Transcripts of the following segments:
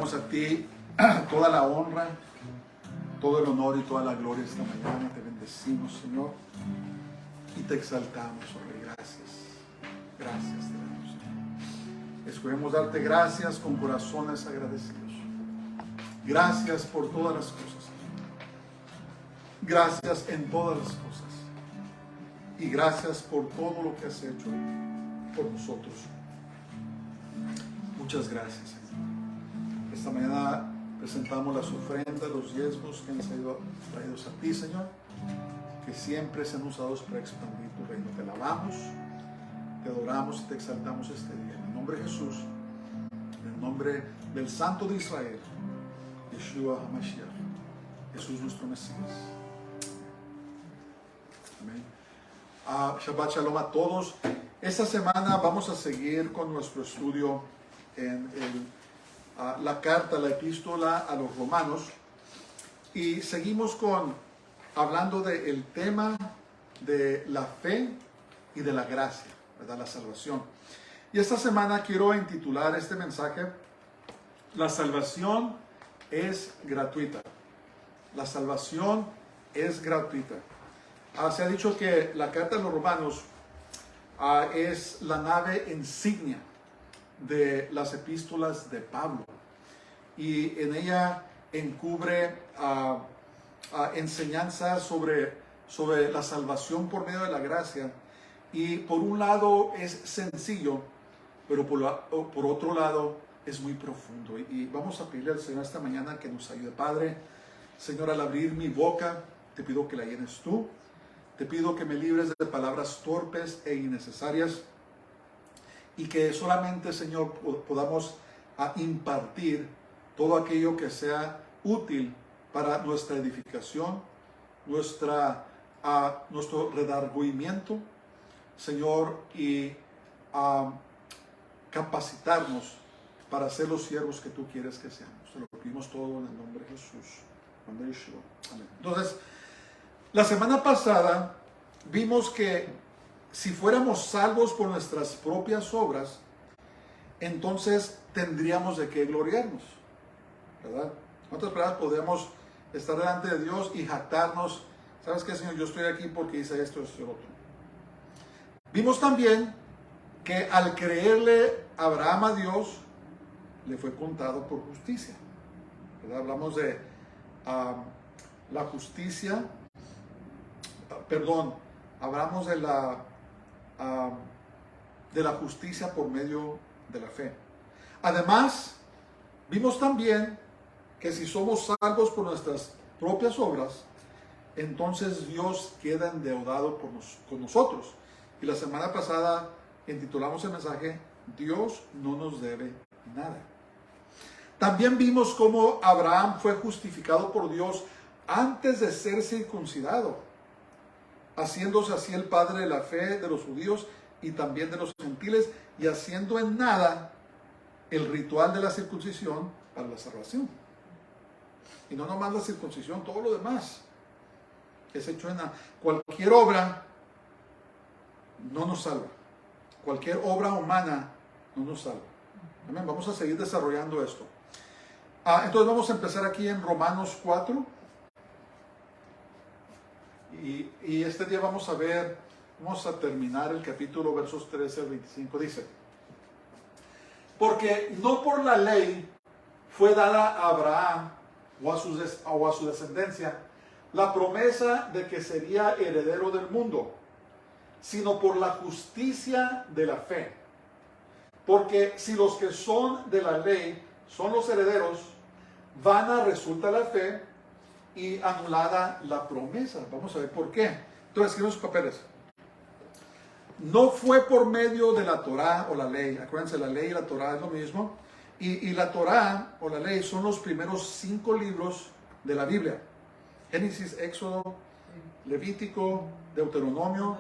damos a ti toda la honra, todo el honor y toda la gloria esta mañana. Te bendecimos, Señor, y te exaltamos, oh Rey. Gracias. Gracias te damos, Señor. Escogemos darte gracias con corazones agradecidos. Gracias por todas las cosas. Gracias en todas las cosas. Y gracias por todo lo que has hecho por nosotros. Muchas gracias, Señor. Esta mañana presentamos las ofrendas, los diezmos que han sido traídos a ti, Señor, que siempre sean usados para expandir tu reino. Te alabamos, te adoramos y te exaltamos este día. En el nombre de Jesús, en el nombre del Santo de Israel, Yeshua HaMashiach, Jesús nuestro Mesías. Amén. Shabbat Shalom a todos. Esta semana vamos a seguir con nuestro estudio en la carta, la epístola a los romanos, y seguimos hablando del tema de la fe y de la gracia, ¿verdad? La salvación. Y esta semana quiero intitular este mensaje: la salvación es gratuita. La salvación es gratuita. Se ha dicho que la carta de los romanos es la nave insignia de las epístolas de Pablo, y en ella encubre enseñanzas sobre la salvación por medio de la gracia. Y por un lado es sencillo, pero por otro lado es muy profundo, y vamos a pedirle al Señor esta mañana que nos ayude. Padre, Señor, al abrir mi boca te pido que la llenes tú. Te pido que me libres de palabras torpes e innecesarias, y que solamente, Señor, podamos impartir todo aquello que sea útil para nuestra edificación, nuestro redargüimiento, Señor, y capacitarnos para ser los siervos que tú quieres que seamos. Te lo pedimos todo en el nombre de Jesús. Amén. Entonces, la semana pasada vimos que si fuéramos salvos por nuestras propias obras, entonces tendríamos de qué gloriarnos, ¿verdad? En otras palabras, podríamos estar delante de Dios y jactarnos: ¿sabes qué, Señor? Yo estoy aquí porque hice esto, esto y lo otro. Vimos también que al creerle Abraham a Dios, le fue contado por justicia, ¿verdad? Hablamos de la justicia. Hablamos de la justicia por medio de la fe. Además, vimos también que si somos salvos por nuestras propias obras, entonces Dios queda endeudado con nosotros. Y la semana pasada intitulamos el mensaje: Dios no nos debe nada. También vimos cómo Abraham fue justificado por Dios antes de ser circuncidado, haciéndose así el padre de la fe de los judíos y también de los gentiles, y haciendo en nada el ritual de la circuncisión para la salvación. Y no nomás la circuncisión, todo lo demás es hecho en nada. Cualquier obra no nos salva. Cualquier obra humana no nos salva. Amén. Vamos a seguir desarrollando esto. Entonces vamos a empezar aquí en Romanos 4. Y este día vamos a terminar el capítulo, versos 13 al 25. Dice: porque no por la ley fue dada a Abraham o a su descendencia la promesa de que sería heredero del mundo, sino por la justicia de la fe. Porque si los que son de la ley son los herederos, vana resulta la fe y anulada la promesa. Vamos a ver por qué. Entonces, escriben sus papeles. No fue por medio de la Torá o la ley. Acuérdense, la ley y la Torá es lo mismo. Y la Torá o la ley son los primeros 5 libros de la Biblia: Génesis, Éxodo, Levítico, Deuteronomio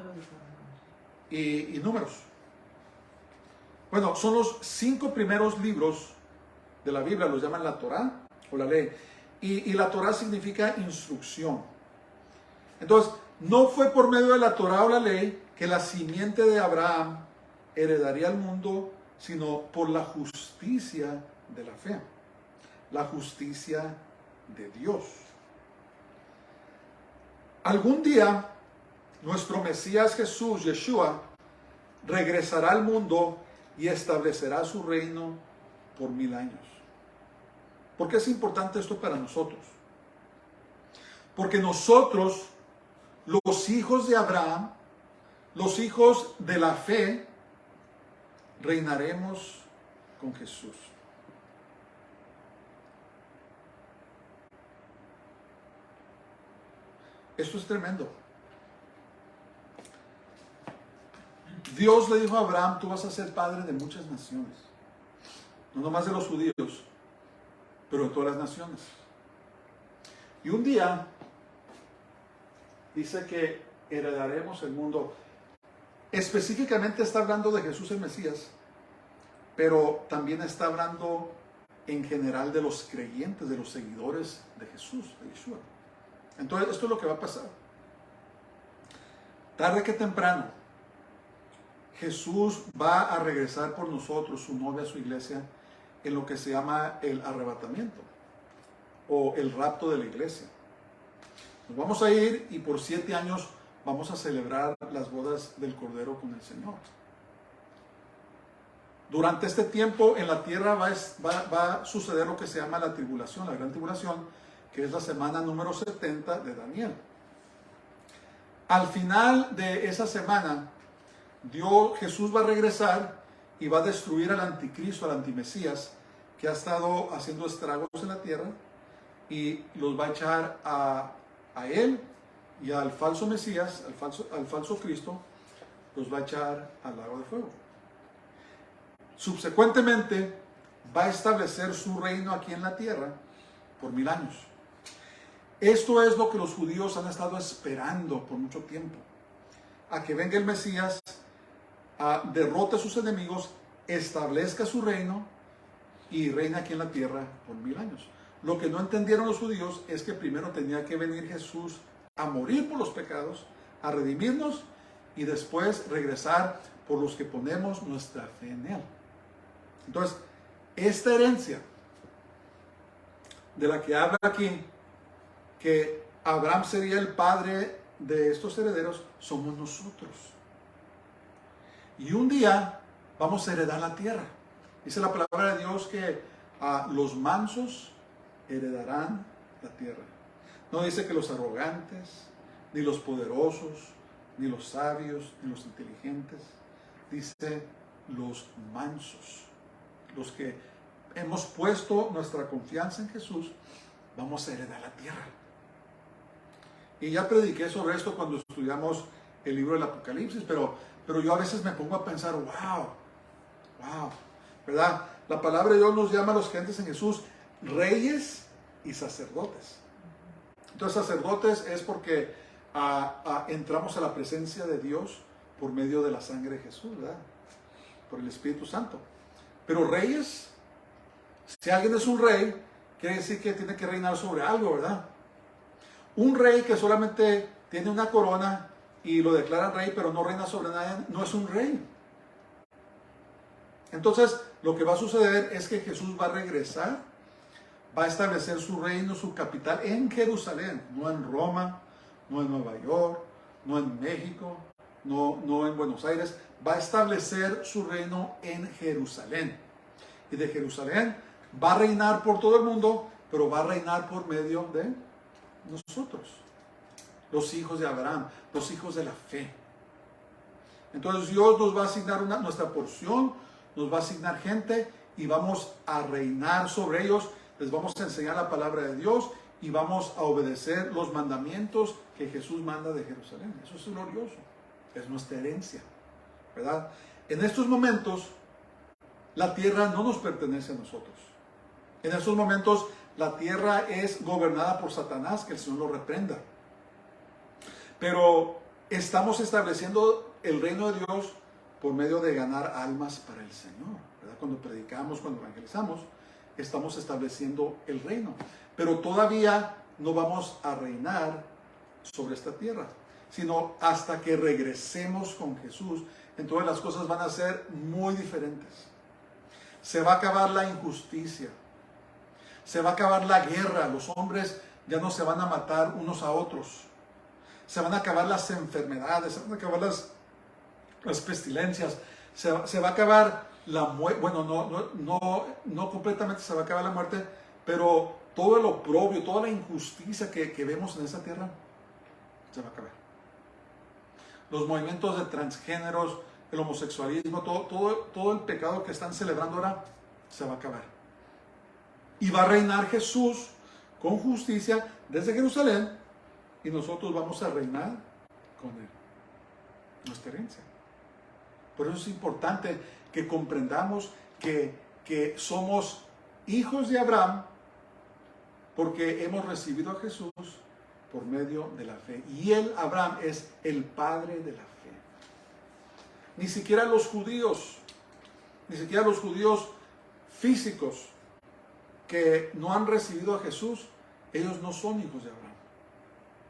y Números. Bueno, son los 5 primeros libros de la Biblia, los llaman la Torá o la ley. Y la Torá significa instrucción. Entonces, no fue por medio de la Torá o la ley que la simiente de Abraham heredaría el mundo, sino por la justicia de la fe. la justicia de Dios. Algún día, nuestro Mesías Jesús, Yeshua, regresará al mundo y establecerá su reino por 1000 años. ¿Por qué es importante esto para nosotros? Porque nosotros, los hijos de Abraham, los hijos de la fe, reinaremos con Jesús. Esto es tremendo. Dios le dijo a Abraham, tú vas a ser padre de muchas naciones. No nomás de los judíos, pero de todas las naciones. Y un día dice que heredaremos el mundo. Específicamente está hablando de Jesús el Mesías, pero también está hablando en general de los creyentes, de los seguidores de Jesús, de Yeshua. Entonces, esto es lo que va a pasar. Tarde que temprano, Jesús va a regresar por nosotros, su novia, su iglesia, en lo que se llama el arrebatamiento o el rapto de la iglesia. Nos vamos a ir y por 7 años vamos a celebrar las bodas del Cordero con el Señor. Durante este tiempo en la tierra va a suceder lo que se llama la tribulación, la gran tribulación, que es la semana número 70 de Daniel. Al final de esa semana, Jesús va a regresar y va a destruir al anticristo, al antimesías, que ha estado haciendo estragos en la tierra, y los va a echar a él y al falso Mesías, al falso Cristo, los va a echar al lago de fuego. Subsecuentemente, va a establecer su reino aquí en la tierra por 1000 años. Esto es lo que los judíos han estado esperando por mucho tiempo. A que venga el Mesías, derrote a sus enemigos, establezca su reino y reina aquí en la tierra por 1000 años. Lo que no entendieron los judíos es que primero tenía que venir Jesús a morir por los pecados, a redimirnos y después regresar por los que ponemos nuestra fe en Él. Entonces, esta herencia de la que habla aquí, que Abraham sería el padre de estos herederos, somos nosotros. Y un día vamos a heredar la tierra. Dice la palabra de Dios que los mansos heredarán la tierra. No dice que los arrogantes, ni los poderosos, ni los sabios, ni los inteligentes. Dice los mansos. Los que hemos puesto nuestra confianza en Jesús, vamos a heredar la tierra. Y ya prediqué sobre esto cuando estudiamos el libro del Apocalipsis, pero yo a veces me pongo a pensar, wow, ¿verdad? La palabra de Dios nos llama a los creyentes en Jesús reyes y sacerdotes. Entonces, sacerdotes es porque entramos a la presencia de Dios por medio de la sangre de Jesús, ¿verdad? Por el Espíritu Santo. Pero reyes, si alguien es un rey, quiere decir que tiene que reinar sobre algo, ¿verdad? Un rey que solamente tiene una corona y lo declara rey, pero no reina sobre nadie, no es un rey. Entonces, lo que va a suceder es que Jesús va a regresar, va a establecer su reino, su capital en Jerusalén, no en Roma, no en Nueva York, no en México, no en Buenos Aires. Va a establecer su reino en Jerusalén. Y de Jerusalén va a reinar por todo el mundo, pero va a reinar por medio de nosotros, los hijos de Abraham, los hijos de la fe. Entonces Dios nos va a asignar nuestra porción, nos va a asignar gente y vamos a reinar sobre ellos. Les vamos a enseñar la palabra de Dios y vamos a obedecer los mandamientos que Jesús manda de Jerusalén. Eso es glorioso, es nuestra herencia, ¿verdad? En estos momentos, la tierra no nos pertenece a nosotros. En estos momentos, la tierra es gobernada por Satanás, que el Señor lo reprenda. Pero estamos estableciendo el reino de Dios por medio de ganar almas para el Señor, ¿verdad? Cuando predicamos, cuando evangelizamos, estamos estableciendo el reino. Pero todavía no vamos a reinar sobre esta tierra, sino hasta que regresemos con Jesús. Entonces las cosas van a ser muy diferentes. Se va a acabar la injusticia. Se va a acabar la guerra, los hombres ya no se van a matar unos a otros. Se van a acabar las enfermedades, se van a acabar las pestilencias, se va a acabar la muerte. Bueno, no completamente se va a acabar la muerte, pero todo el oprobio, toda la injusticia que vemos en esa tierra, se va a acabar. Los movimientos de transgéneros, el homosexualismo, todo el pecado que están celebrando ahora, se va a acabar. Y va a reinar Jesús con justicia desde Jerusalén, y nosotros vamos a reinar con Él. Nuestra herencia. Por eso es importante que comprendamos que somos hijos de Abraham, porque hemos recibido a Jesús por medio de la fe. Y él, Abraham, es el padre de la fe. Ni siquiera los judíos físicos que no han recibido a Jesús, ellos no son hijos de Abraham.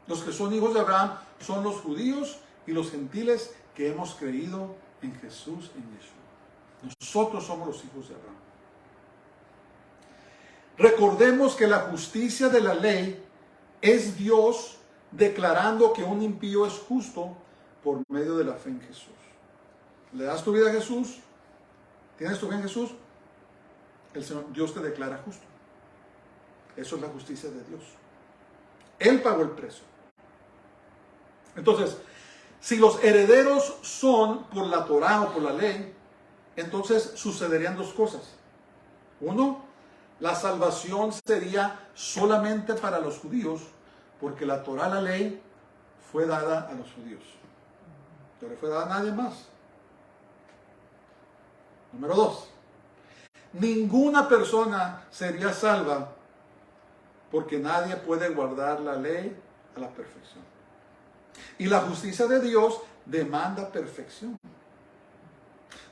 Los que son hijos de Abraham son los judíos y los gentiles que hemos creído en Jesús, en Yeshua. Nosotros somos los hijos de Abraham. Recordemos que la justicia de la ley es Dios declarando que un impío es justo por medio de la fe en Jesús. ¿Le das tu vida a Jesús? ¿Tienes tu fe en Jesús? Dios te declara justo. Eso es la justicia de Dios. Él pagó el precio. Entonces, si los herederos son por la Torá o por la ley, entonces sucederían dos cosas. Uno, la salvación sería solamente para los judíos, porque la Torá, la ley, fue dada a los judíos. No le fue dada a nadie más. Número dos, ninguna persona sería salva porque nadie puede guardar la ley a la perfección. Y la justicia de Dios demanda perfección.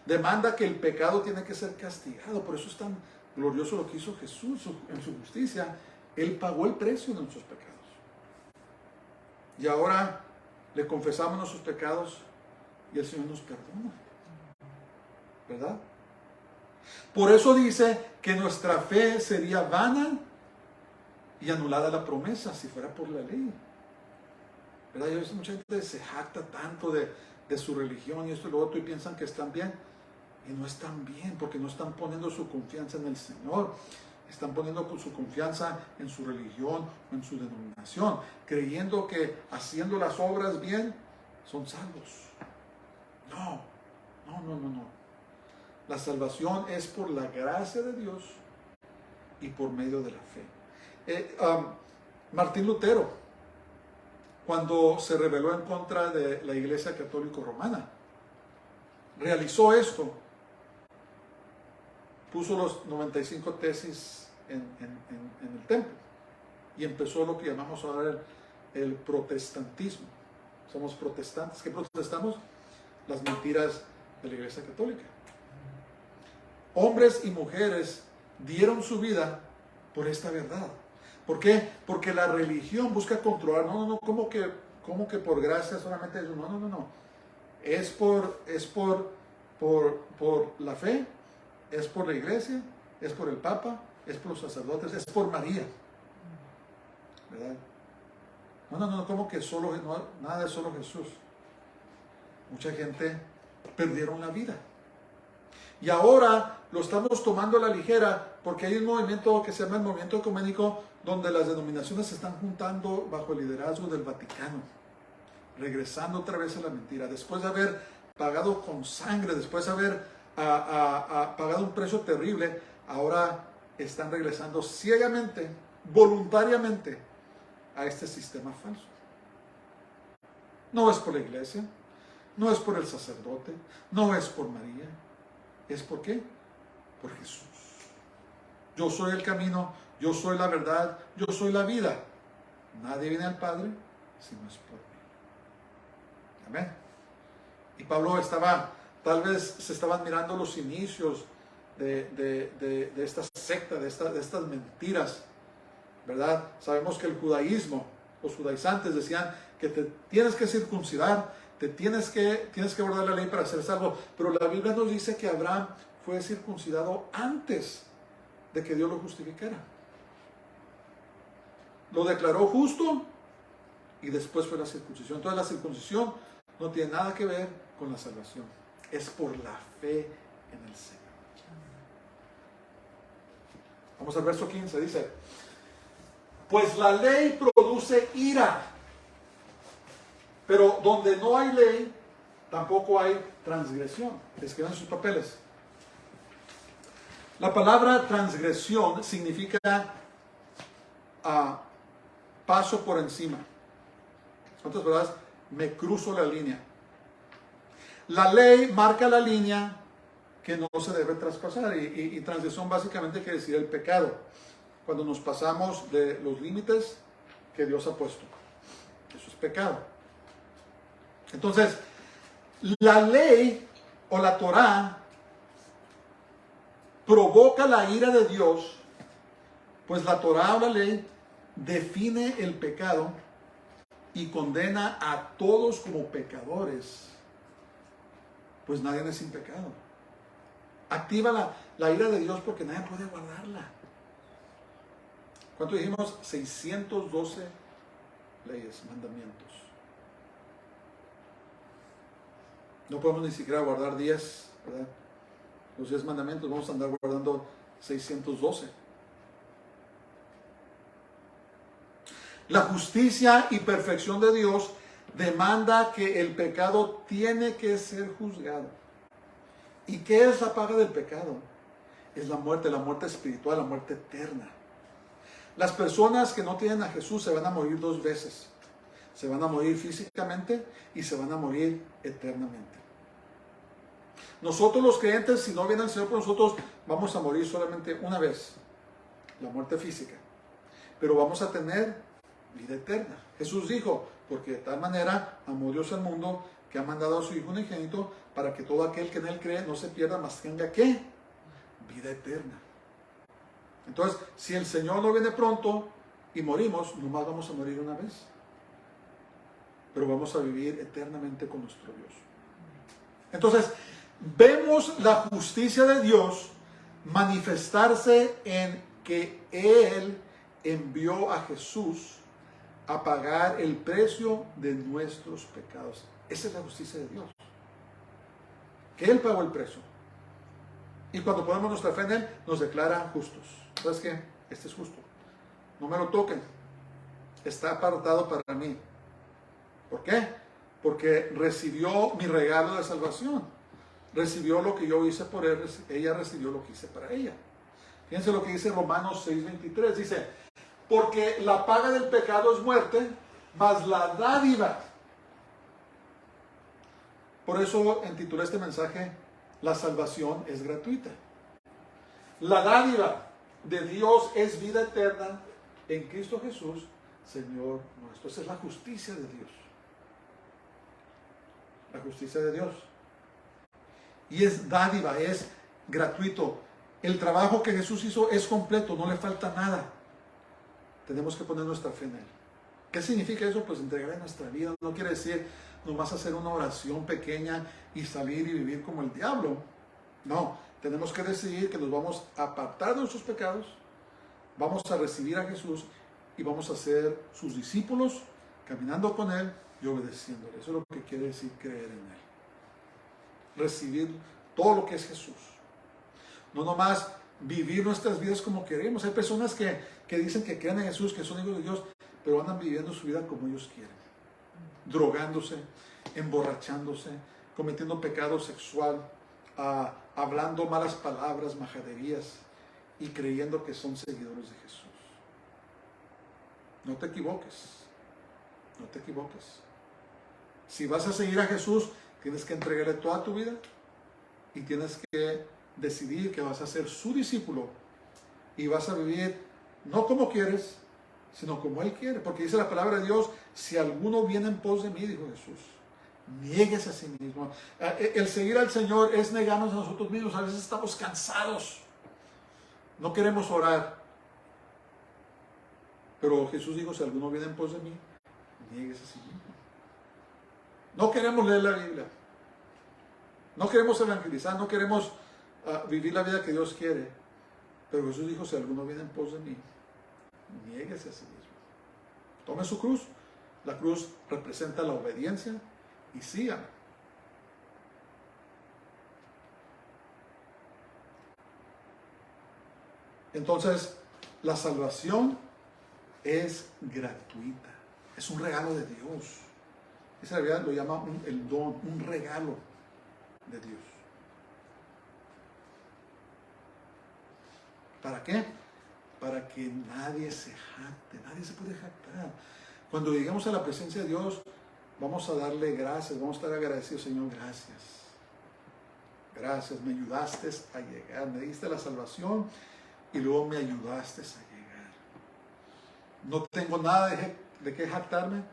Demanda que el pecado tiene que ser castigado. Por eso es tan glorioso lo que hizo Jesús en su justicia. Él pagó el precio de nuestros pecados. Y ahora le confesamos nuestros pecados y el Señor nos perdona. ¿Verdad? Por eso dice que nuestra fe sería vana y anulada la promesa si fuera por la ley. ¿Verdad? Yo he visto mucha gente que se jacta tanto de su religión y esto y lo otro y piensan que están bien. Y no están bien porque no están poniendo su confianza en el Señor. Están poniendo su confianza en su religión o en su denominación, creyendo que haciendo las obras bien son salvos. No. La salvación es por la gracia de Dios y por medio de la fe. Martín Lutero, cuando se rebeló en contra de la Iglesia Católica Romana, realizó esto. Puso los 95 tesis en el templo y empezó lo que llamamos ahora el protestantismo. Somos protestantes. ¿Qué protestamos? Las mentiras de la Iglesia Católica. Hombres y mujeres dieron su vida por esta verdad. ¿Por qué? Porque la religión busca controlar. No, ¿cómo que por gracia solamente eso? No. Es por la fe, es por la iglesia, es por el Papa, es por los sacerdotes, es por María. ¿Verdad? No, ¿cómo que nada es solo Jesús? Mucha gente perdieron la vida. Y ahora lo estamos tomando a la ligera porque hay un movimiento que se llama el movimiento ecuménico donde las denominaciones se están juntando bajo el liderazgo del Vaticano, regresando otra vez a la mentira. Después de haber pagado con sangre, después de haber pagado un precio terrible, ahora están regresando ciegamente, voluntariamente a este sistema falso. No es por la iglesia, no es por el sacerdote, no es por María. ¿Es por qué? Por Jesús. Yo soy el camino, yo soy la verdad, yo soy la vida. Nadie viene al Padre si no es por mí. Amén. Y Pablo tal vez se estaban mirando los inicios de esta secta, de estas mentiras, ¿verdad? Sabemos que el judaísmo, los judaizantes decían que te tienes que circuncidar, tienes que guardar la ley para ser salvo, pero la Biblia nos dice que Abraham fue circuncidado antes de que Dios lo justificara. lo declaró justo y después fue la circuncisión. Entonces la circuncisión no tiene nada que ver con la salvación. Es por la fe en el Señor. Vamos al verso 15, dice: pues la ley produce ira, pero donde no hay ley, tampoco hay transgresión. Escriban sus papeles. La palabra transgresión significa paso por encima. En otras palabras, me cruzo la línea. La ley marca la línea que no se debe traspasar, y transgresión básicamente quiere decir el pecado, cuando nos pasamos de los límites que Dios ha puesto. Eso es pecado. Entonces, la ley o la Torá provoca la ira de Dios, pues la Torá o la ley define el pecado y condena a todos como pecadores, pues nadie es sin pecado. Activa la ira de Dios porque nadie puede guardarla. ¿Cuánto dijimos? 612 leyes, mandamientos. No podemos ni siquiera guardar 10, ¿verdad? Los 10 mandamientos, vamos a andar guardando 612. La justicia y perfección de Dios demanda que el pecado tiene que ser juzgado. ¿Y qué es la paga del pecado? Es la muerte espiritual, la muerte eterna. Las personas que no tienen a Jesús se van a morir 2 veces. Se van a morir físicamente y se van a morir eternamente. Nosotros los creyentes, si no viene el Señor por nosotros, vamos a morir solamente una vez, la muerte física. Pero vamos a tener vida eterna. Jesús dijo: porque de tal manera amó Dios al mundo, que ha mandado a su Hijo unigénito, para que todo aquel que en Él cree no se pierda, mas tenga ¿qué? Vida eterna. Entonces, si el Señor no viene pronto y morimos, nomás vamos a morir una vez. Pero vamos a vivir eternamente con nuestro Dios. Entonces, vemos la justicia de Dios manifestarse en que Él envió a Jesús a pagar el precio de nuestros pecados. Esa es la justicia de Dios. Que Él pagó el precio. Y cuando ponemos nuestra fe en Él, nos declara justos. ¿Sabes qué? Este es justo. No me lo toquen. Está apartado para mí. ¿Por qué? Porque recibió mi regalo de salvación. Recibió lo que yo hice por él. Ella recibió lo que hice para ella. Fíjense lo que dice Romanos 6:23. Dice: porque la paga del pecado es muerte, mas la dádiva. Por eso intitulé este mensaje: la salvación es gratuita. La dádiva de Dios es vida eterna en Cristo Jesús, Señor nuestro. Esa es la justicia de Dios. La justicia de Dios. Y es dádiva, es gratuito. El trabajo que Jesús hizo es completo, no le falta nada. Tenemos que poner nuestra fe en Él. ¿Qué significa eso? Pues entregarle nuestra vida. No quiere decir nomás hacer una oración pequeña y salir y vivir como el diablo. No, tenemos que decidir que nos vamos a apartar de nuestros pecados, vamos a recibir a Jesús y vamos a ser sus discípulos, caminando con Él y obedeciéndole. Eso es lo que quiere decir creer en Él. Recibir todo lo que es Jesús. No nomás vivir nuestras vidas como queremos. Hay personas que dicen que creen en Jesús, que son hijos de Dios, pero andan viviendo su vida como ellos quieren. Drogándose, emborrachándose, cometiendo pecado sexual, hablando malas palabras, majaderías y creyendo que son seguidores de Jesús. No te equivoques. No te equivoques. Si vas a seguir a Jesús, tienes que entregarle toda tu vida y tienes que decidir que vas a ser su discípulo y vas a vivir no como quieres, sino como Él quiere. Porque dice la palabra de Dios: si alguno viene en pos de mí, dijo Jesús, niéguese a sí mismo. El seguir al Señor es negarnos a nosotros mismos. A veces estamos cansados, no queremos orar. Pero Jesús dijo: si alguno viene en pos de mí, niéguese a sí mismo. No queremos leer la Biblia, no queremos evangelizar, no queremos vivir la vida que Dios quiere. Pero Jesús dijo: si alguno viene en pos de mí, niéguese a sí mismo. Tome su cruz. La cruz representa la obediencia y sígame. Entonces, la salvación es gratuita. Es un regalo de Dios. Esa realidad lo llama el don, un regalo de Dios. ¿Para qué? Para que nadie se jacte, nadie se puede jactar. Cuando lleguemos a la presencia de Dios, vamos a darle gracias, vamos a estar agradecidos, Señor, gracias. Gracias, me ayudaste a llegar, me diste la salvación y luego me ayudaste a llegar. No tengo nada de qué jactarme,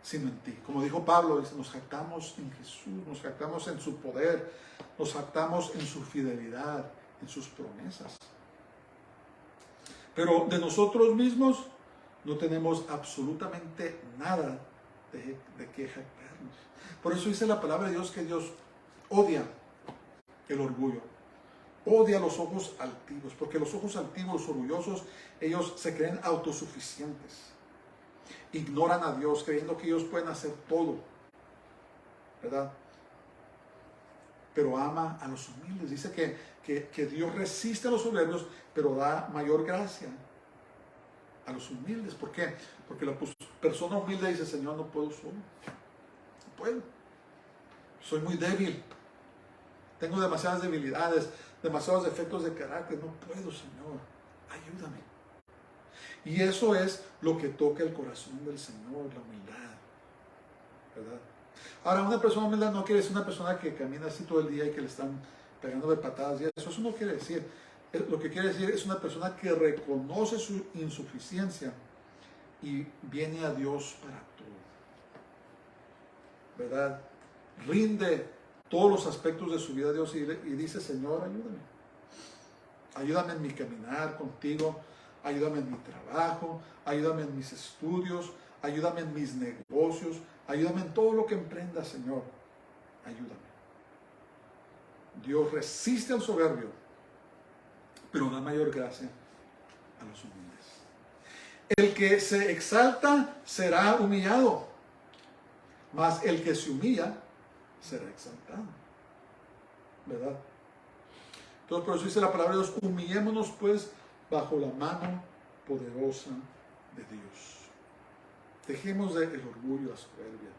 sino en ti. Como dijo Pablo, nos jactamos en Jesús, nos jactamos en su poder, nos jactamos en su fidelidad, en sus promesas. Pero de nosotros mismos no tenemos absolutamente nada de qué jactarnos. Por eso dice la palabra de Dios que Dios odia el orgullo, odia los ojos altivos, porque los ojos altivos, los orgullosos, ellos se creen autosuficientes. Ignoran a Dios creyendo que ellos pueden hacer todo, ¿verdad? Pero ama a los humildes. Dice que Dios resiste a los soberbios, pero da mayor gracia a los humildes. ¿Por qué? Porque la persona humilde dice, Señor, no puedo solo. No puedo. Soy muy débil. Tengo demasiadas debilidades, demasiados defectos de carácter. No puedo, Señor. Ayúdame. Y eso es lo que toca el corazón del Señor, la humildad, ¿verdad? Ahora, una persona humilde no quiere decir una persona que camina así todo el día y que le están pegando de patadas y eso no quiere decir. Lo que quiere decir es una persona que reconoce su insuficiencia y viene a Dios para todo, ¿verdad? Rinde todos los aspectos de su vida a Dios y dice, Señor, ayúdame. Ayúdame en mi caminar contigo. Ayúdame en mi trabajo, ayúdame en mis estudios, ayúdame en mis negocios, ayúdame en todo lo que emprenda, Señor. Ayúdame. Dios resiste al soberbio, pero da mayor gracia a los humildes. El que se exalta será humillado, mas el que se humilla será exaltado. ¿Verdad? Entonces, por eso dice la palabra de Dios, humillémonos pues bajo la mano poderosa de Dios. Dejemos el orgullo, la soberbia.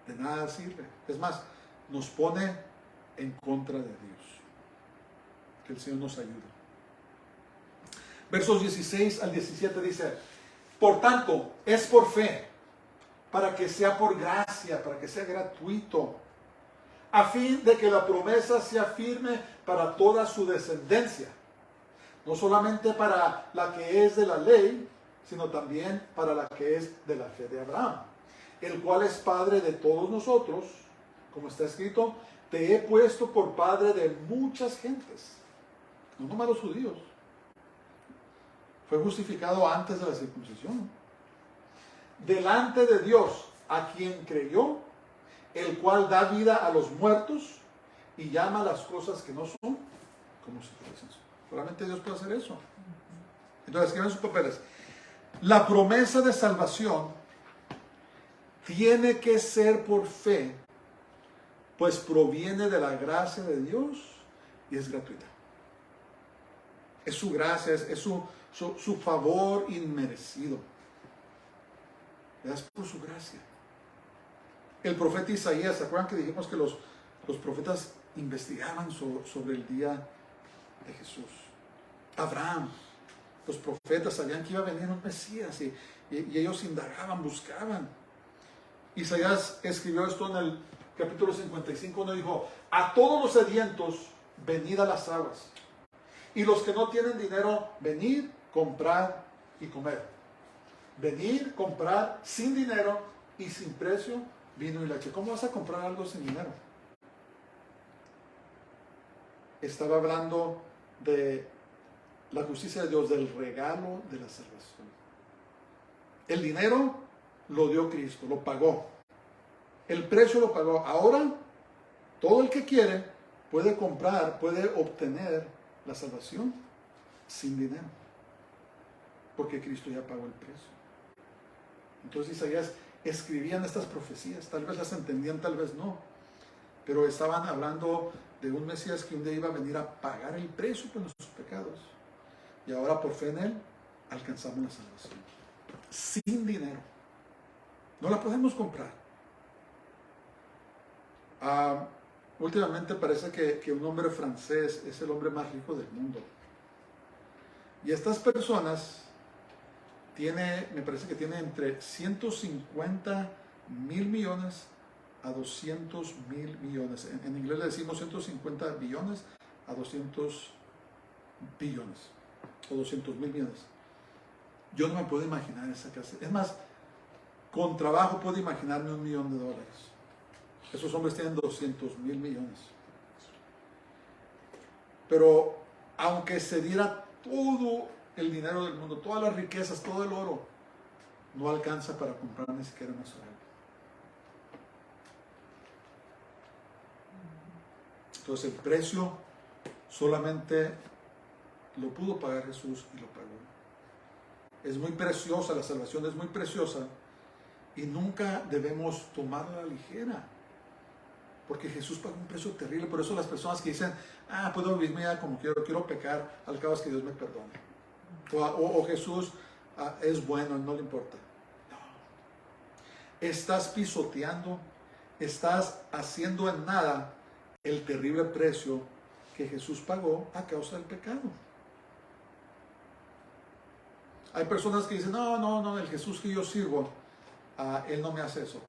De nada sirve. Es más, nos pone en contra de Dios. Que el Señor nos ayude. Versos 16 al 17 dice, por tanto, es por fe, para que sea por gracia, para que sea gratuito, a fin de que la promesa sea firme para toda su descendencia. No solamente para la que es de la ley, sino también para la que es de la fe de Abraham, el cual es padre de todos nosotros, como está escrito, te he puesto por padre de muchas gentes, no nomás los judíos. Fue justificado antes de la circuncisión. Delante de Dios, a quien creyó, el cual da vida a los muertos y llama las cosas que no son como si fuesen. Solamente Dios puede hacer eso. Entonces, escriban sus papeles. La promesa de salvación tiene que ser por fe, pues proviene de la gracia de Dios y es gratuita. Es su gracia, es su favor inmerecido. Es por su gracia. El profeta Isaías, ¿se acuerdan que dijimos que los profetas investigaban sobre el día de Jesús? Abraham, los profetas sabían que iba a venir un Mesías y ellos indagaban, buscaban. Isaías escribió esto en el capítulo 55, donde dijo, a todos los sedientos, venid a las aguas, y los que no tienen dinero, venid, comprar y comer. Venir, comprar sin dinero y sin precio vino y leche. ¿Cómo vas a comprar algo sin dinero? Estaba hablando de la justicia de Dios, del regalo de la salvación. El dinero lo dio Cristo, lo pagó. El precio lo pagó. Ahora, todo el que quiere puede comprar, puede obtener la salvación sin dinero. Porque Cristo ya pagó el precio. Entonces Isaías escribían estas profecías, tal vez las entendían, tal vez no, pero estaban hablando de un Mesías que un día iba a venir a pagar el precio por nuestros pecados. Y ahora por fe en Él alcanzamos la salvación. Sin dinero. No la podemos comprar. Últimamente parece que un hombre francés es el hombre más rico del mundo. Y estas personas me parece que tiene entre 150 mil millones a 200 mil millones. En inglés le decimos 150 billones a 200 billones o 200 mil millones. Yo no me puedo imaginar esa clase. Es más, con trabajo puedo imaginarme $1 millón. Esos hombres tienen 200 mil millones. Pero aunque se diera todo el dinero del mundo, todas las riquezas, todo el oro, no alcanza para comprar ni siquiera una sola. Entonces el precio solamente lo pudo pagar Jesús y lo pagó. Es muy preciosa, la salvación es muy preciosa y nunca debemos tomarla a la ligera. Porque Jesús pagó un precio terrible. Por eso las personas que dicen, puedo vivir mi vida como quiero pecar, al cabo es que Dios me perdone. O Jesús es bueno, no le importa. No. Estás pisoteando, estás haciendo en nada el terrible precio que Jesús pagó a causa del pecado. Hay personas que dicen, no, el Jesús que yo sirvo, Él no me hace eso.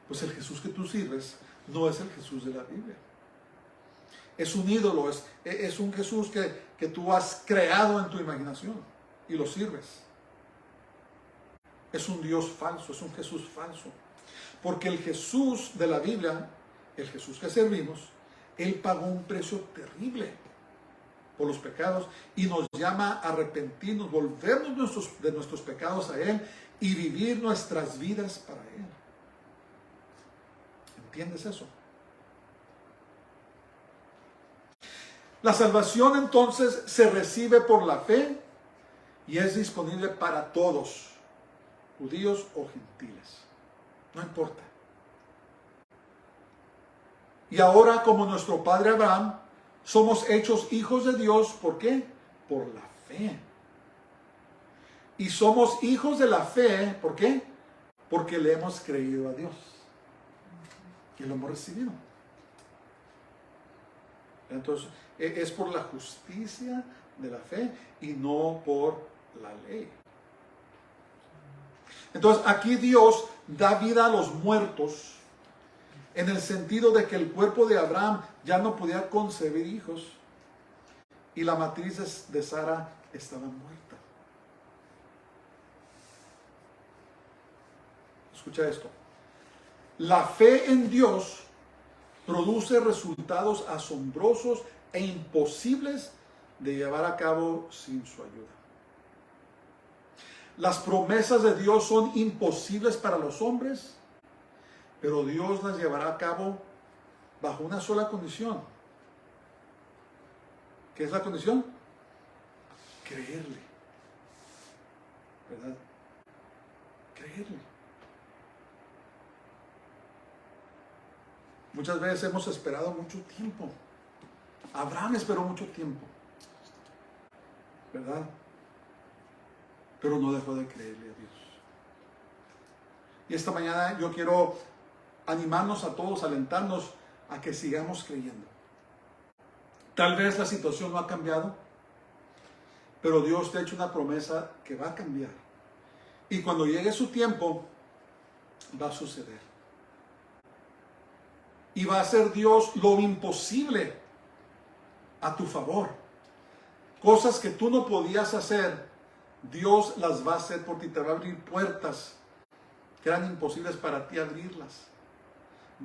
Pues el Jesús que tú sirves no es el Jesús de la Biblia. Es un ídolo, es un Jesús que tú has creado en tu imaginación y lo sirves. Es un Dios falso, es un Jesús falso. Porque el Jesús de la Biblia, el Jesús que servimos, Él pagó un precio terrible por los pecados y nos llama a arrepentirnos, volvernos de nuestros pecados a Él y vivir nuestras vidas para Él. ¿Entiendes eso? La salvación entonces se recibe por la fe y es disponible para todos, judíos o gentiles. No importa. Y ahora, como nuestro padre Abraham, somos hechos hijos de Dios. ¿Por qué? Por la fe. Y somos hijos de la fe. ¿Por qué? Porque le hemos creído a Dios. Y lo hemos recibido. Entonces, es por la justicia de la fe y no por la ley. Entonces, aquí Dios da vida a los muertos en el sentido de que el cuerpo de Abraham ya no podía concebir hijos y la matriz de Sara estaba muerta. Escucha esto. La fe en Dios produce resultados asombrosos e imposibles de llevar a cabo sin su ayuda. Las promesas de Dios son imposibles para los hombres, pero Dios las llevará a cabo bajo una sola condición. ¿Qué es la condición? Creerle. ¿Verdad? Creerle. Muchas veces hemos esperado mucho tiempo. Abraham esperó mucho tiempo. ¿Verdad? Pero no dejó de creerle a Dios. Y esta mañana yo quiero animarnos a todos, alentarnos a que sigamos creyendo. Tal vez la situación no ha cambiado, pero Dios te ha hecho una promesa que va a cambiar. Y cuando llegue su tiempo, va a suceder. Y va a hacer Dios lo imposible a tu favor. Cosas que tú no podías hacer, Dios las va a hacer por ti. Te va a abrir puertas que eran imposibles para ti abrirlas.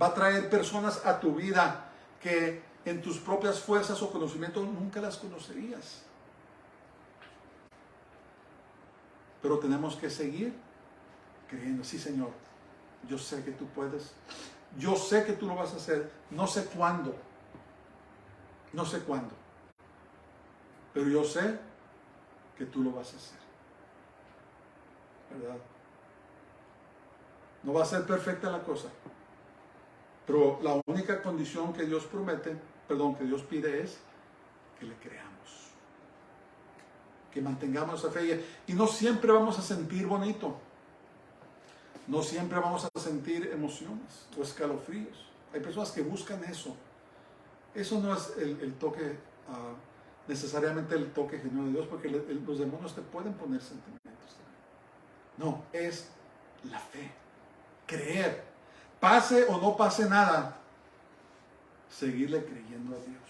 Va a traer personas a tu vida que en tus propias fuerzas o conocimientos nunca las conocerías. Pero tenemos que seguir creyendo. Sí, Señor, yo sé que tú puedes. Yo sé que tú lo vas a hacer. No sé cuándo. No sé cuándo. Pero yo sé que tú lo vas a hacer. ¿Verdad? No va a ser perfecta la cosa. Pero la única condición que Dios que Dios pide es que le creamos. Que mantengamos esa fe. Y no siempre vamos a sentir bonito. No siempre vamos a sentir emociones o escalofríos. Hay personas que buscan eso. Eso no es el toque, necesariamente el toque genuino de Dios, porque los demonios te pueden poner sentimientos también. No, es la fe. Creer. Pase o no pase nada, seguirle creyendo a Dios.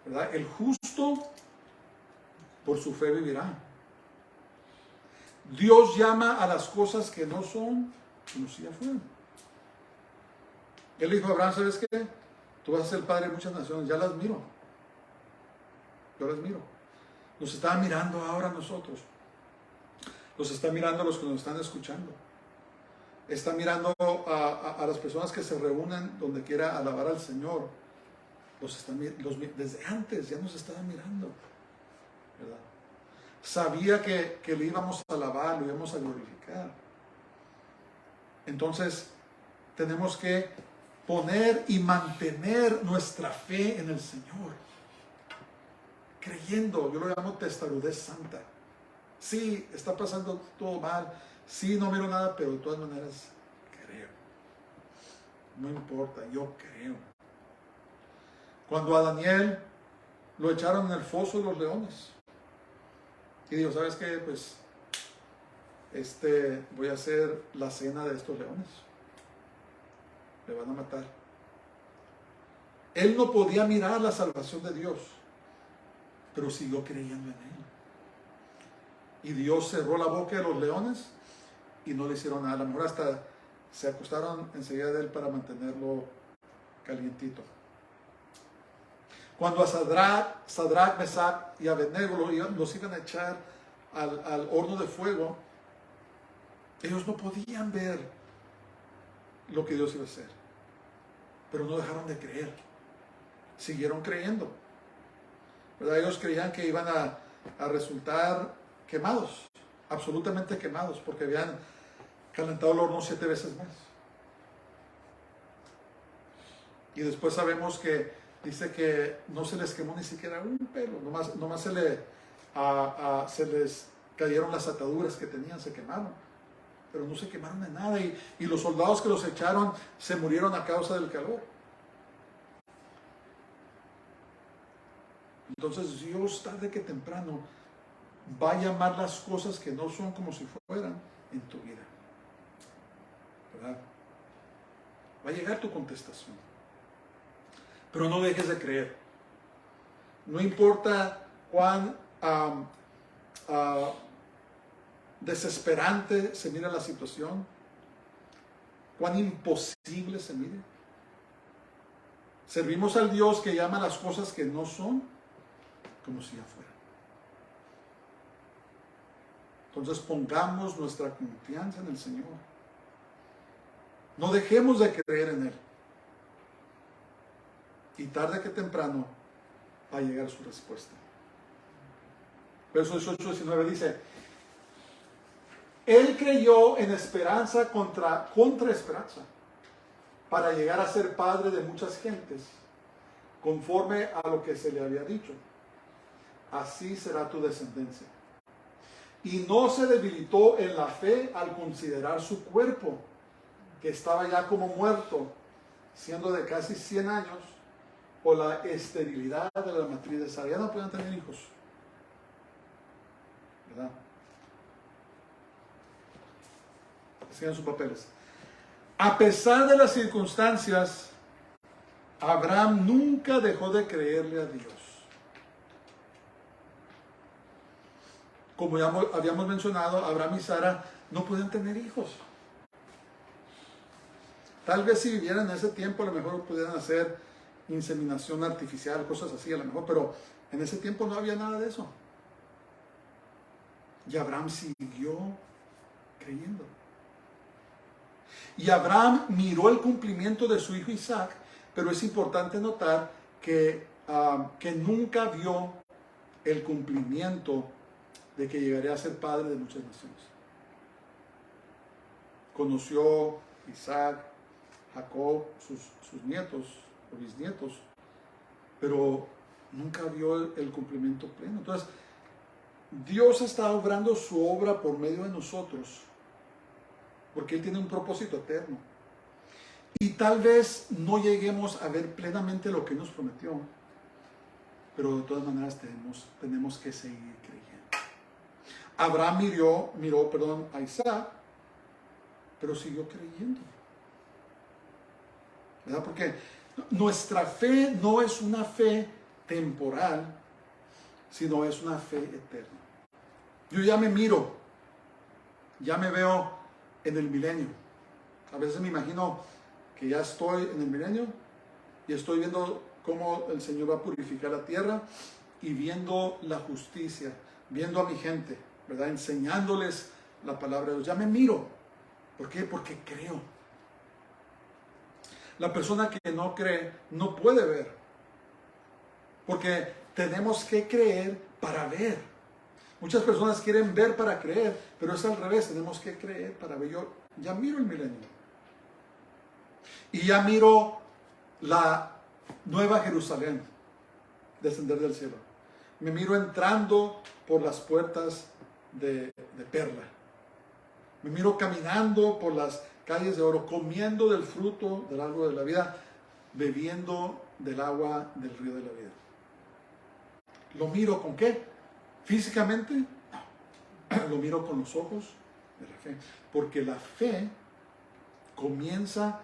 ¿Verdad? El justo por su fe vivirá. Dios llama a las cosas que no son como si ya fueran. Él dijo a Abraham, ¿sabes qué? Tú vas a ser padre de muchas naciones. Ya las miro. Yo las miro. Nos está mirando ahora a nosotros. Los está mirando a los que nos están escuchando. Está mirando a las personas que se reúnen donde quiera alabar al Señor. Desde antes ya nos estaba mirando, ¿verdad? Sabía que le íbamos a alabar, lo íbamos a glorificar. Entonces tenemos que poner y mantener nuestra fe en el Señor, creyendo. Yo lo llamo testarudez santa. Sí, está pasando todo mal. Sí, no miro nada, pero de todas maneras creo. No importa, yo creo. Cuando a Daniel lo echaron en el foso de los leones, y dijo, ¿sabes qué? Pues voy a hacer la cena de estos leones. Le van a matar. Él no podía mirar la salvación de Dios, pero siguió creyendo en Él. Y Dios cerró la boca de los leones y no le hicieron nada. A lo mejor hasta se acostaron enseguida de él para mantenerlo calientito. Cuando a Sadrach, Mesach y Abednego los iban a echar al horno de fuego, ellos no podían ver lo que Dios iba a hacer. Pero no dejaron de creer. Siguieron creyendo. ¿Verdad? Ellos creían que iban a resultar quemados, absolutamente quemados, porque habían calentado el horno 7 veces más. Y después sabemos que dice que no se les quemó ni siquiera un pelo, nomás se les cayeron las ataduras que tenían, se quemaron, pero no se quemaron de nada. Y los soldados que los echaron se murieron a causa del calor. Entonces Dios, tarde que temprano, va a llamar las cosas que no son como si fueran en tu vida, ¿verdad? Va a llegar tu contestación, pero no dejes de creer. No importa cuán desesperante se mira la situación, cuán imposible se mire. Servimos al Dios que llama las cosas que no son como si ya fueran. Entonces pongamos nuestra confianza en el Señor. No dejemos de creer en Él. Y tarde que temprano va a llegar su respuesta. Verso 18-19 dice: Él creyó en esperanza contra esperanza, para llegar a ser padre de muchas gentes, conforme a lo que se le había dicho. Así será tu descendencia. Y no se debilitó en la fe al considerar su cuerpo, que estaba ya como muerto, siendo de casi 100 años, por la esterilidad de la matriz de Sara. Ya no podían tener hijos, ¿verdad? Sigan sus papeles. A pesar de las circunstancias, Abraham nunca dejó de creerle a Dios. Como ya habíamos mencionado, Abraham y Sara no podían tener hijos. Tal vez si vivieran en ese tiempo, a lo mejor pudieran hacer inseminación artificial, cosas así, a lo mejor, pero en ese tiempo no había nada de eso. Y Abraham siguió creyendo. Y Abraham miró el cumplimiento de su hijo Isaac, pero es importante notar que nunca vio el cumplimiento de que llegaría a ser padre de muchas naciones. conoció Isaac, Jacob, sus nietos o bisnietos, pero nunca vio el cumplimiento pleno. Entonces, Dios está obrando su obra por medio de nosotros, porque Él tiene un propósito eterno. Y tal vez no lleguemos a ver plenamente lo que nos prometió, pero de todas maneras tenemos que seguir creyendo. Abraham miró a Isaac, pero siguió creyendo. ¿Verdad? Porque nuestra fe no es una fe temporal, sino es una fe eterna. Yo ya me miro, ya me veo en el milenio. A veces me imagino que ya estoy en el milenio y estoy viendo cómo el Señor va a purificar la tierra y viendo la justicia, viendo a mi gente, ¿verdad? Enseñándoles la palabra de Dios. Ya me miro. ¿Por qué? Porque creo. La persona que no cree no puede ver. Porque tenemos que creer para ver. Muchas personas quieren ver para creer, pero es al revés. Tenemos que creer para ver. Yo ya miro el milenio. Y ya miro la nueva Jerusalén descender del cielo. Me miro entrando por las puertas de perla. Me miro caminando por las calles de oro, comiendo del fruto del árbol de la vida, bebiendo del agua del río de la vida. ¿Lo miro con qué? ¿Físicamente? No. Lo miro con los ojos de la fe. Porque la fe comienza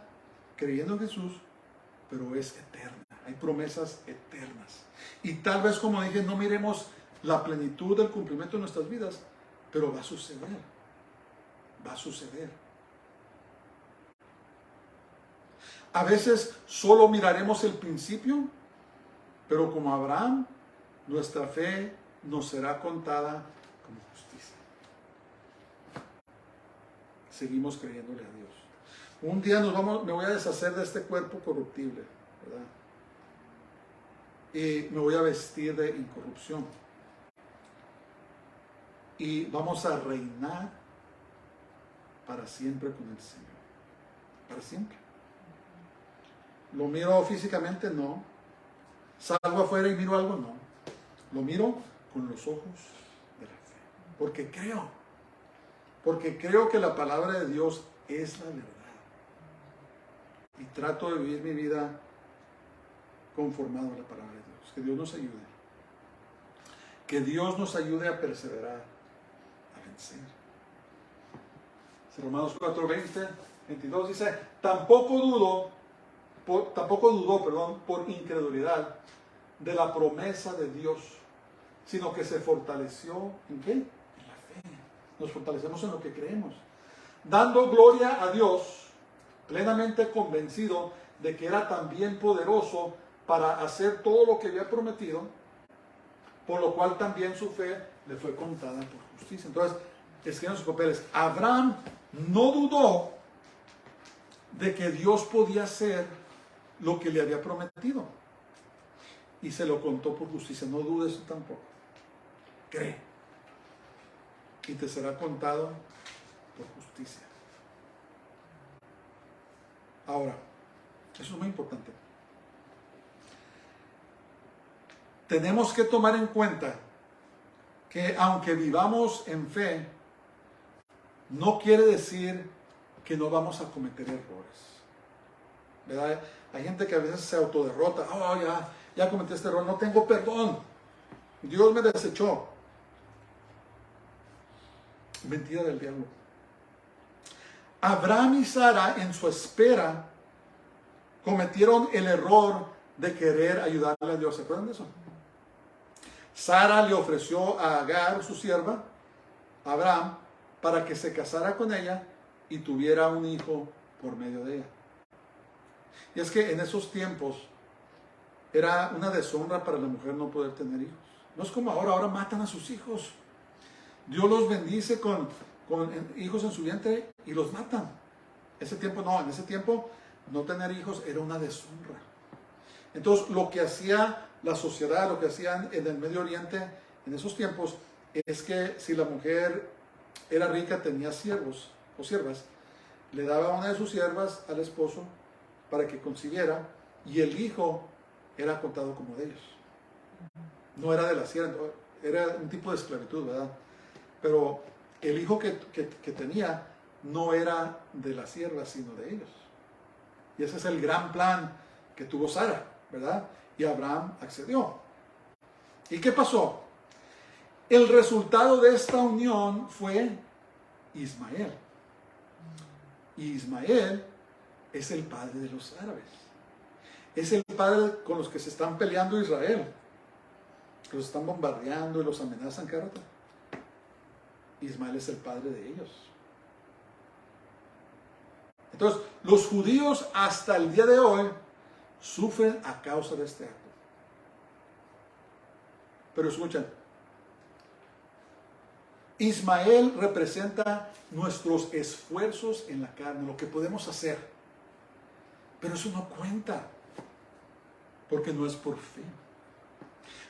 creyendo en Jesús, pero es eterna. Hay promesas eternas. Y tal vez, como dije, no miremos la plenitud del cumplimiento de nuestras vidas, pero va a suceder. Va a suceder. A veces solo miraremos el principio, pero como Abraham, nuestra fe nos será contada como justicia. Seguimos creyéndole a Dios. Un día me voy a deshacer de este cuerpo corruptible, ¿verdad? Y me voy a vestir de incorrupción. Y vamos a reinar para siempre con el Señor. Para siempre. ¿Lo miro físicamente? No. ¿Salgo afuera y miro algo? No. Lo miro con los ojos de la fe. Porque creo. Porque creo que la palabra de Dios es la verdad. Y trato de vivir mi vida conformado a la palabra de Dios. Que Dios nos ayude. Que Dios nos ayude a perseverar, a vencer. Romanos 4, 20, 22 dice, tampoco dudó por incredulidad de la promesa de Dios, sino que se fortaleció ¿en qué? En la fe. Nos fortalecemos en lo que creemos, dando gloria a Dios, plenamente convencido de que era también poderoso para hacer todo lo que había prometido, por lo cual también su fe le fue contada por justicia. Entonces, escriban sus papeles. Abraham no dudó de que Dios podía hacer lo que le había prometido. Y se lo contó por justicia. No dudes tú tampoco. Cree. Y te será contado por justicia. Ahora, eso es muy importante. Tenemos que tomar en cuenta que aunque vivamos en fe, no quiere decir que no vamos a cometer errores. ¿Verdad? Hay gente que a veces se autoderrota. Oh, ya cometí este error, no tengo perdón. Dios me desechó. Mentira del diablo. Abraham y Sara, en su espera, cometieron el error de querer ayudarle a Dios. ¿Se acuerdan de eso? Sara le ofreció a Agar, su sierva, a Abraham, para que se casara con ella y tuviera un hijo por medio de ella. Y es que en esos tiempos era una deshonra para la mujer no poder tener hijos. No es como ahora matan a sus hijos. Dios los bendice con hijos en su vientre y los matan. En ese tiempo no tener hijos era una deshonra. Entonces lo que hacía la sociedad, lo que hacían en el Medio Oriente en esos tiempos, es que si la mujer era rica, tenía siervos o siervas, le daba una de sus siervas al esposo para que concibiera, y el hijo era contado como de ellos. No era de la sierva, era un tipo de esclavitud, ¿verdad? Pero el hijo que tenía no era de la sierva, sino de ellos. Y ese es el gran plan que tuvo Sara, ¿verdad? Y Abraham accedió. ¿Y qué pasó? El resultado de esta unión fue Ismael. Y Ismael es el padre de los árabes. Es el padre con los que se están peleando Israel. Los están bombardeando y los amenazan cada rato. Ismael es el padre de ellos. Entonces, los judíos hasta el día de hoy sufren a causa de este acto. Pero escuchen, Ismael representa nuestros esfuerzos en la carne, lo que podemos hacer. Pero eso no cuenta, porque no es por fe.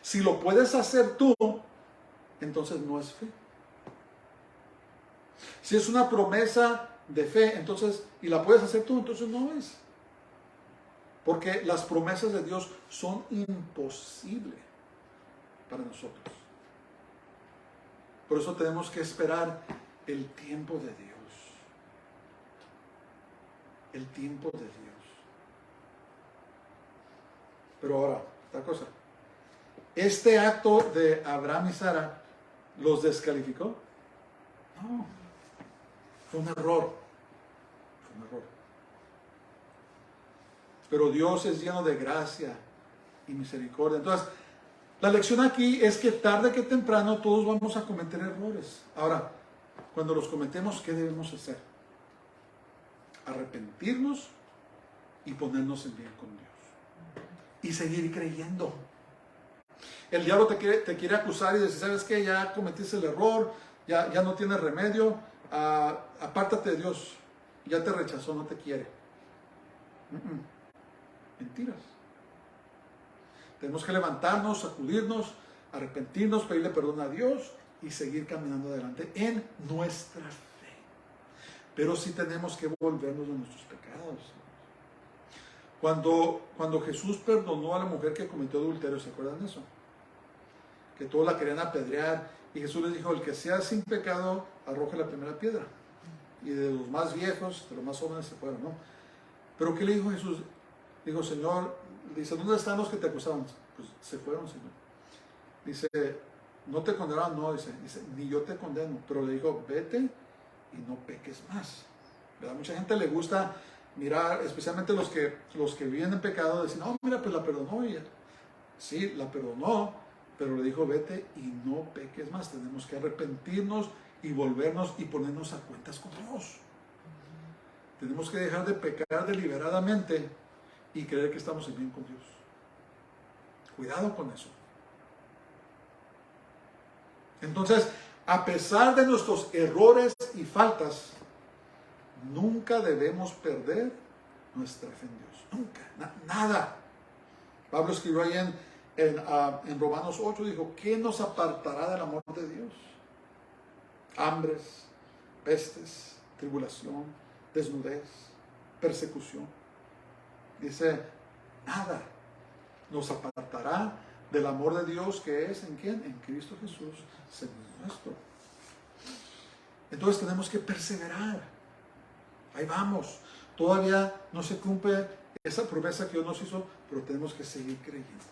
Si lo puedes hacer tú, entonces no es fe. Si es una promesa de fe, entonces, y la puedes hacer tú, entonces no es. Porque las promesas de Dios son imposibles para nosotros. Por eso tenemos que esperar el tiempo de Dios. El tiempo de Dios. Pero ahora, esta cosa. ¿Este acto de Abraham y Sara los descalificó? No. Fue un error. Fue un error. Pero Dios es lleno de gracia y misericordia. Entonces, la lección aquí es que tarde que temprano todos vamos a cometer errores. Ahora, cuando los cometemos, ¿qué debemos hacer? Arrepentirnos y ponernos en bien con Dios. Y seguir creyendo. El diablo te quiere acusar y decir, ¿sabes qué? Ya cometiste el error, ya no tienes remedio, apártate de Dios, ya te rechazó, no te quiere. Mentiras. Tenemos que levantarnos, sacudirnos, arrepentirnos, pedirle perdón a Dios y seguir caminando adelante en nuestra fe. Pero sí tenemos que volvernos de nuestros pecados. Cuando Jesús perdonó a la mujer que cometió adulterio, ¿se acuerdan de eso? Que todos la querían apedrear y Jesús les dijo, el que sea sin pecado, arroje la primera piedra. Y de los más viejos, de los más jóvenes se fueron, ¿no? Pero ¿qué le dijo Jesús? Dijo, Señor, dice, ¿dónde están los que te acusaban? Pues se fueron, Señor. Dice, ¿no te condenaron? No, dice, ni yo te condeno. Pero le dijo, vete y no peques más. ¿Verdad? Mucha gente le gusta mirar, especialmente los que viven en pecado, decir, no, mira, pues la perdonó. Y sí, la perdonó, pero le dijo, vete y no peques más. Tenemos que arrepentirnos y volvernos y ponernos a cuentas con Dios. Tenemos que dejar de pecar deliberadamente y creer que estamos en bien con Dios. Cuidado con eso. Entonces, a pesar de nuestros errores y faltas, nunca debemos perder nuestra fe en Dios. Nunca, nada. Pablo escribió ahí en Romanos 8, dijo, ¿qué nos apartará del amor de Dios? Hambres, pestes, tribulación, desnudez, persecución. Dice, nada nos apartará del amor de Dios que es ¿en quién? En Cristo Jesús, Señor nuestro. Entonces tenemos que perseverar. Ahí vamos. Todavía no se cumple esa promesa que Dios nos hizo, pero tenemos que seguir creyendo.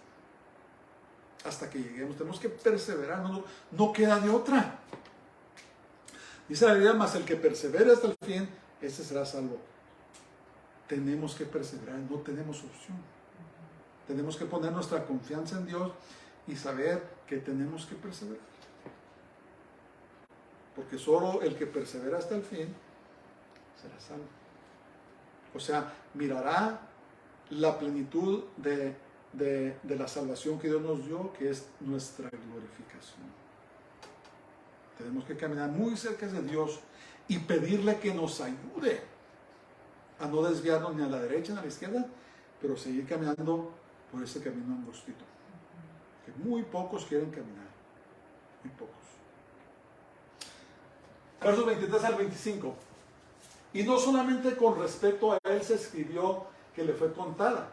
Hasta que lleguemos. Tenemos que perseverar. No queda de otra. Dice la Biblia, mas el que persevere hasta el fin, ese será salvo. Tenemos que perseverar, no tenemos opción. Tenemos que poner nuestra confianza en Dios y saber que tenemos que perseverar. Porque solo el que persevera hasta el fin será salvo. O sea, mirará la plenitud de la salvación que Dios nos dio, que es nuestra glorificación. Tenemos que caminar muy cerca de Dios y pedirle que nos ayude a no desviarnos ni a la derecha ni a la izquierda, pero seguir caminando por ese camino angostito. Que muy pocos quieren caminar. Muy pocos. Versos 23 al 25. Y no solamente con respecto a él se escribió que le fue contada,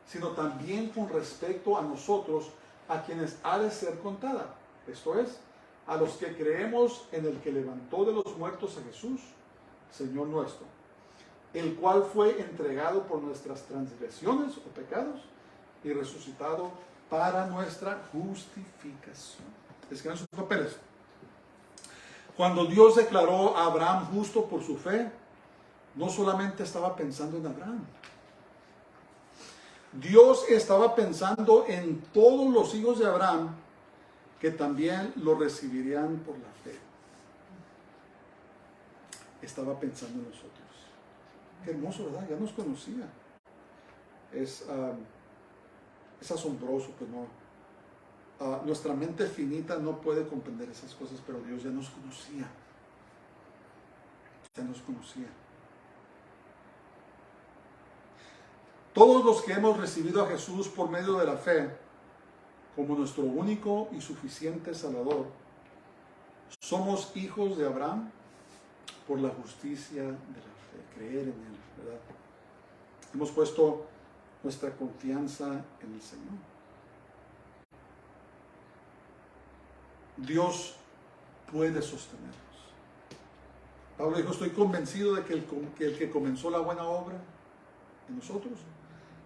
sino también con respecto a nosotros, a quienes ha de ser contada. Esto es, a los que creemos en el que levantó de los muertos a Jesús, Señor nuestro, el cual fue entregado por nuestras transgresiones o pecados y resucitado para nuestra justificación. Escriban sus papeles. Cuando Dios declaró a Abraham justo por su fe, no solamente estaba pensando en Abraham. Dios estaba pensando en todos los hijos de Abraham que también lo recibirían por la fe. Estaba pensando en nosotros. Qué hermoso, ¿verdad? Ya nos conocía. Es asombroso, pues no. Nuestra mente finita no puede comprender esas cosas, pero Dios ya nos conocía. Ya nos conocía. Todos los que hemos recibido a Jesús por medio de la fe, como nuestro único y suficiente Salvador, somos hijos de Abraham por la justicia de la fe, creer en Él, ¿verdad? Hemos puesto nuestra confianza en el Señor. Dios puede sostenernos. Pablo dijo, estoy convencido de que el que comenzó la buena obra en nosotros,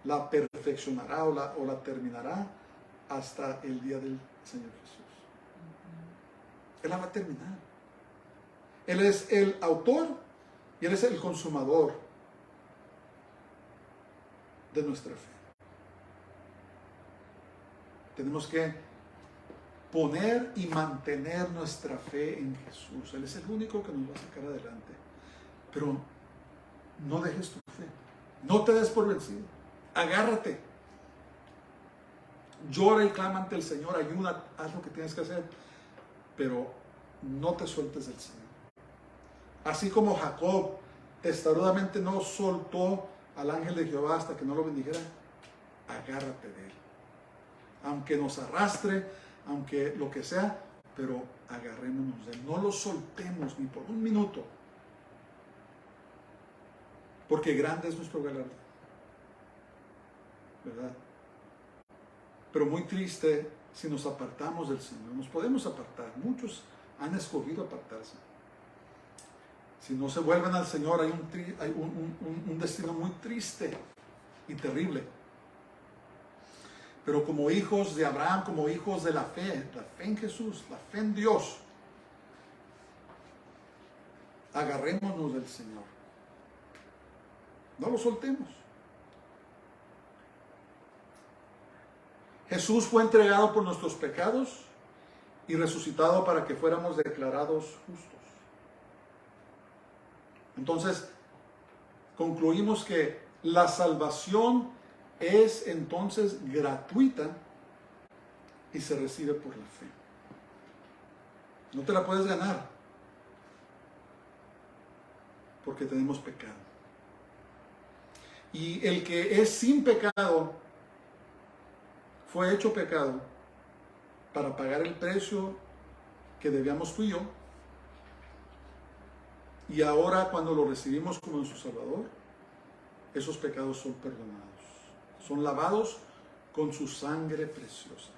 la perfeccionará o la terminará hasta el día del Señor Jesús. Él la va a terminar. Él es el autor y Él es el consumador de nuestra fe. Tenemos que poner y mantener nuestra fe en Jesús. Él es el único que nos va a sacar adelante. Pero no dejes tu fe. No te des por vencido. Agárrate. Llora y clama ante el Señor. Ayuda. Haz lo que tienes que hacer. Pero no te sueltes del Señor. Así como Jacob testarudamente no soltó al ángel de Jehová hasta que no lo bendijera, agárrate de él. Aunque nos arrastre, aunque lo que sea, pero agarrémonos de él. No lo soltemos ni por un minuto. Porque grande es nuestro galardón. ¿Verdad? Pero muy triste si nos apartamos del Señor. Nos podemos apartar. Muchos han escogido apartarse. Si no se vuelven al Señor, hay un destino muy triste y terrible. Pero como hijos de Abraham, como hijos de la fe en Jesús, la fe en Dios, agarrémonos del Señor. No lo soltemos. Jesús fue entregado por nuestros pecados y resucitado para que fuéramos declarados justos. Entonces, concluimos que la salvación es entonces gratuita y se recibe por la fe. No te la puedes ganar porque tenemos pecado. Y el que es sin pecado fue hecho pecado para pagar el precio que debíamos tú y yo. Y ahora cuando lo recibimos como nuestro Salvador, esos pecados son perdonados. Son lavados con su sangre preciosa.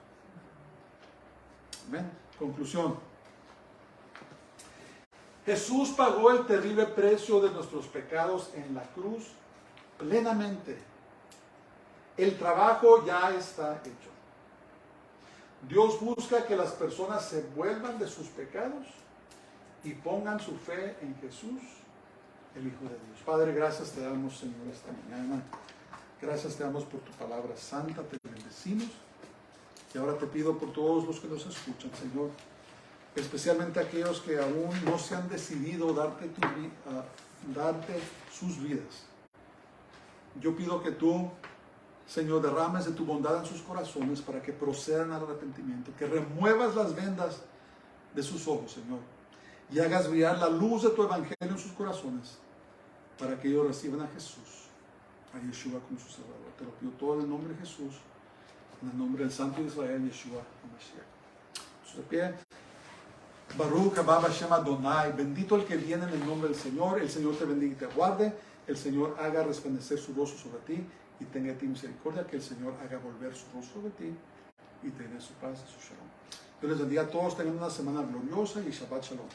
Amén. Conclusión. Jesús pagó el terrible precio de nuestros pecados en la cruz plenamente. El trabajo ya está hecho. Dios busca que las personas se vuelvan de sus pecados y pongan su fe en Jesús, el Hijo de Dios. Padre, gracias te damos, Señor, esta mañana. Gracias te damos por tu palabra santa, te bendecimos. Y ahora te pido por todos los que nos escuchan, Señor, especialmente aquellos que aún no se han decidido darte sus vidas. Yo pido que tú, Señor, derrames de tu bondad en sus corazones para que procedan al arrepentimiento, que remuevas las vendas de sus ojos, Señor, y hagas brillar la luz de tu evangelio en sus corazones para que ellos reciban a Jesús, a Yeshua como su Salvador. Te lo pido todo en el nombre de Jesús, en el nombre del Santo de Israel, Yeshua HaMashiach. De pie. Baruch haba Hashem Adonai, bendito el que viene en el nombre del Señor te bendiga y te guarde, el Señor haga resplandecer su rostro sobre ti y tenga de ti misericordia, que el Señor haga volver su rostro sobre ti y te dé su paz y su shalom. Dios les bendiga a todos, tengan una semana gloriosa y Shabbat Shalom.